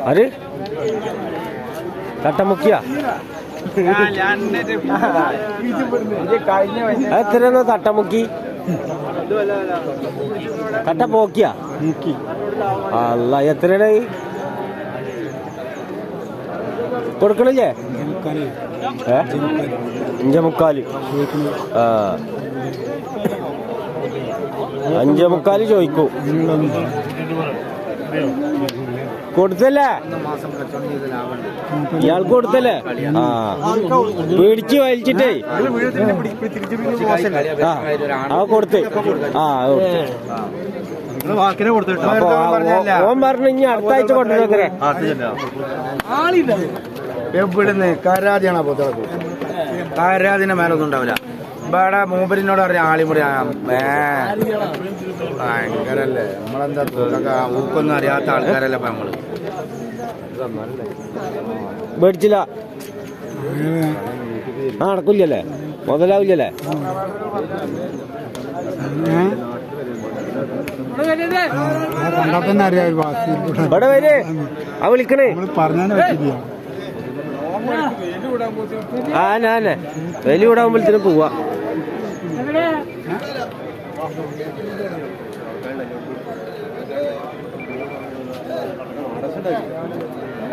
ആര് കട്ടമുക്കിയ എത്രയാണോ തട്ടമുക്കി കട്ട പോക്കിയ അല്ല എത്രയാണ് കൊടുക്കണില്ലേ 5.25 5.25 ചോദിക്കൂ കൊടുത്തല്ലേ ഇയാൾക്ക് കൊടുത്തല്ലേ ആ പിടിച്ച് വലിച്ചിട്ടേ ആ കൊടുത്ത് ഓൻ പറഞ്ഞു ഇനി അടുത്ത ആഴ്ച കൊണ്ടുവരെ എവിടുന്ന് കാരാതിയാണോ പോത്തളക്ക് കാരാതിന്റെ മേലൊന്നും ഉണ്ടാവില്ല ഇവിടെ മൂപ്പരിനോട് പറഞ്ഞ ആളിമുറി ഭയങ്കരല്ലേ നമ്മളെന്താ ഊക്കൊന്നും അറിയാത്ത ആൾക്കാരല്ലേ ഇപ്പൊ നമ്മള് മേടിച്ചില്ല നടക്കില്ലല്ലേ മുതലാവില്ലല്ലേ ഇവിടെ വരെ ആ വിളിക്കണേ ആനെ വലിയ വിടാകുമ്പോഴത്തേനും പോവാ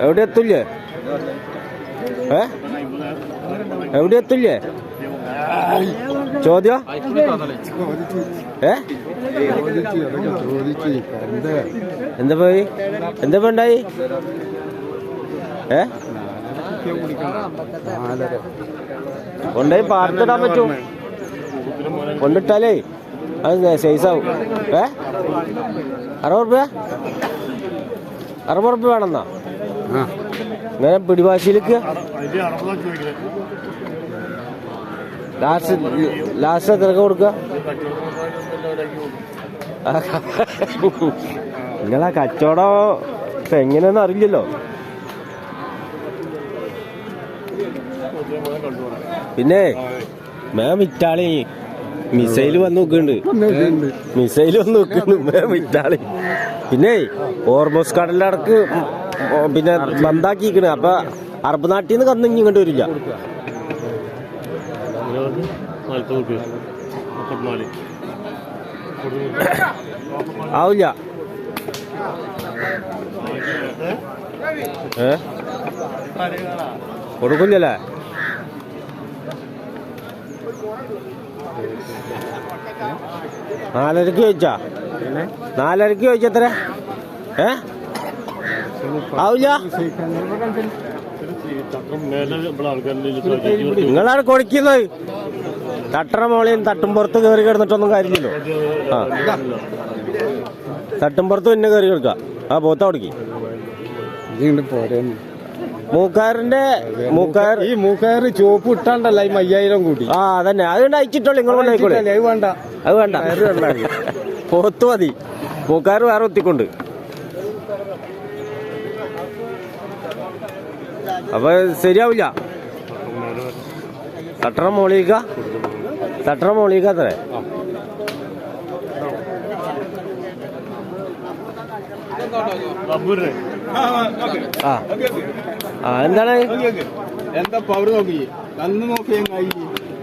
എവിടെ എത്തില്ലേ എവിടെ എത്തില്ലേ ചോദ്യം എന്താ പോയി എന്താ ഉണ്ടായി കൊണ്ടുപോയി പാർത്തിടാൻ പറ്റും കൊണ്ടിട്ടാലേ അത് സൈസാവും 60 റുപ്യ വേണമെന്നാ ഇങ്ങനെ പിടിവാശിയിലേക്ക് ലാസ്റ്റ് എത്രയൊക്കെ കൊടുക്കുക നിങ്ങളാ കച്ചവടം ഇപ്പൊ എങ്ങനെയാന്ന് അറിയില്ലല്ലോ പിന്നെ മേ വിറ്റാളി മിസൈല് വന്ന് നോക്കുന്നുണ്ട് മേ വിറ്റാളി പിന്നെ ഓർമോസ് കടലടക്ക് പിന്നെ ബന്ധാക്കിക്കണ് അപ്പൊ അറബ് നാട്ടിൽ നിന്ന് കന്ന് ഇങ്ങോട്ട് വരില്ല ആവില്ല കൊടുക്കില്ലല്ലേ നാലരക്ക് ചോദിച്ചെത്ര ആവില്ല നിങ്ങളാണ് കൊടുക്കുന്നത് തട്ടറ മോളിയും തട്ടുംപുറത്ത് കയറി കിടന്നിട്ടൊന്നും കാര്യമില്ലല്ലോ ആ തട്ടുംപുറത്ത് പിന്നെ കയറി കിടക്കാം ആ പോത്ത കൊടുക്കി മൂക്കാർ ചോപ്പ് ഇട്ടാണ്ടല്ല 5000 കൂട്ടി ആ അതന്നെ അതുകൊണ്ട് അയച്ചിട്ടുള്ളൂ നിങ്ങൾ അത് വേണ്ട പോത്ത് മതി മൂക്കാർ വേറെ ഒത്തിക്കൊണ്ട് അപ്പൊ ശരിയാവില്ല തട്ടറ മോളിക്ക അത്രേ എന്താണ് എന്താ പവർ നോക്കി അന്ന് നോക്കിയ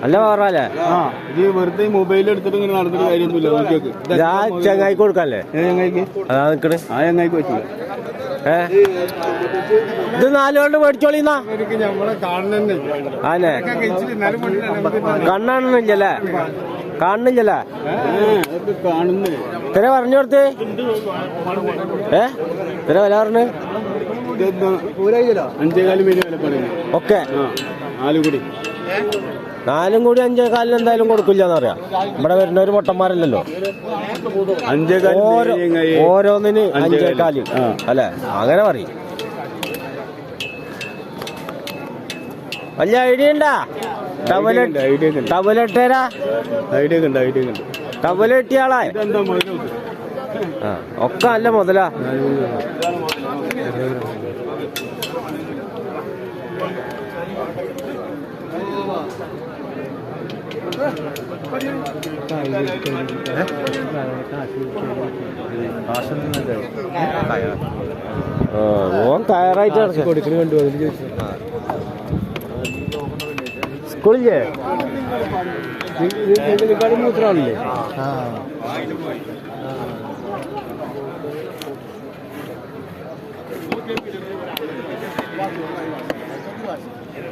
നല്ല പവറല്ലേ വെറുതെ മൊബൈൽ എടുത്തിട്ട് ഇങ്ങനെ നടന്നിട്ട് കാര്യമൊന്നുമില്ല ചങ്ങായി കൊടുക്കല്ലേ അതാ നിക്കണ് ആ ചങ്ങായിക്ക് പറ്റില്ല ഇത് 4 കൊണ്ട് മേടിച്ചോളിന്നാ ആനെ കാണുന്നില്ലല്ലേ ഇത്ര പറഞ്ഞു കൊടുത്ത് ഇത്ര വില പറഞ്ഞു ഒക്കെ 4 കൂടി 5.25 എന്തായാലും കൊടുക്കില്ലെന്ന് പറയാം ഇവിടെ വരുന്നവര് പൊട്ടന്മാരല്ലല്ലോ ഓരോന്നിന് 5.25 അല്ലെ അങ്ങനെ പറയും വലിയ ഐഡിയ ഉണ്ടാ ടവലിട്ടേരാ ടവല് കിട്ടിയാളാ ഒക്കെ നല്ല മുതലാ ഓൻ കയറായിട്ട് സ്കൂളില്ലേ മൂത്രാണല്ലേ?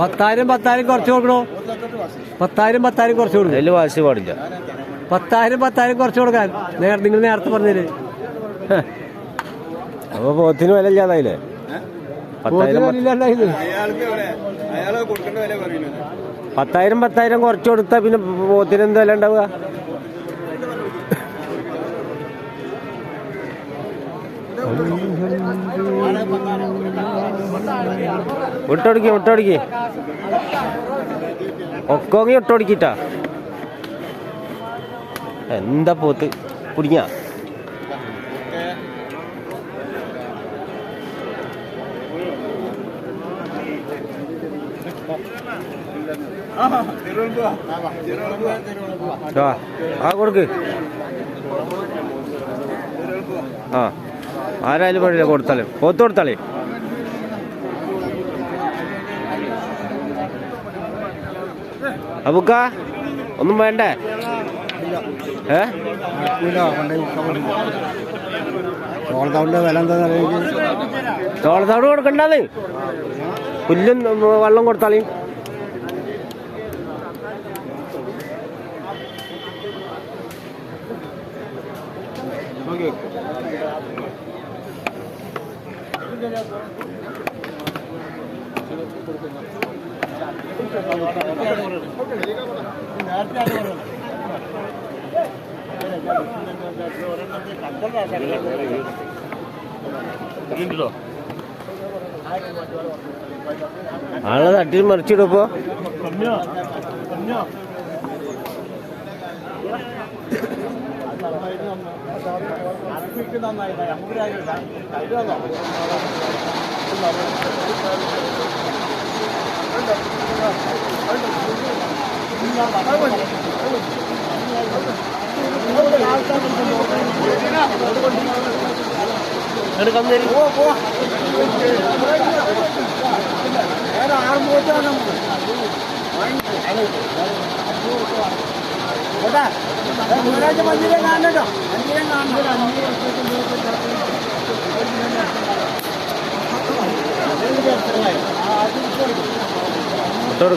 പത്തായിരം കുറച്ച് കൊടുക്കണോ? 10,000 കുറച്ച് കൊടുക്കും. അതിൽ വാശി പാടില്ല. 10,000 കുറച്ച് കൊടുക്കാൻ നിങ്ങൾ നേരത്തെ പറഞ്ഞില്ലേ? അപ്പൊ പോത്തിന് വില ഇല്ലാതായില്ലേ? 10,000 കുറച്ച് കൊടുത്താ പിന്നെ പോത്തിന് എന്ത് വില ഉണ്ടാവുക? വിട്ടോടിക്ക് ഒക്കോങ്ങി വിട്ടോടിക്കിട്ടാ. എന്താ പോത്ത് കുടിങ്ങ? കൊടുക്ക്. ആരായാലും വേണ്ടില്ല, കൊടുത്താലേ പോത്ത് കൊടുത്താലേ. അബുക്ക ഒന്നും വേണ്ടേ? ചോളത്തവിട് കൊടുക്കണ്ടാന്ന്, പുല്ലും വെള്ളം കൊടുത്താളി. ആളെ തട്ടി മറിച്ചിടുപ്പോ.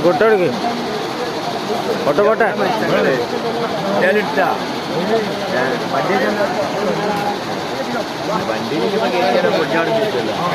കൊട്ടോടുക്ക് കൊട്ടെ.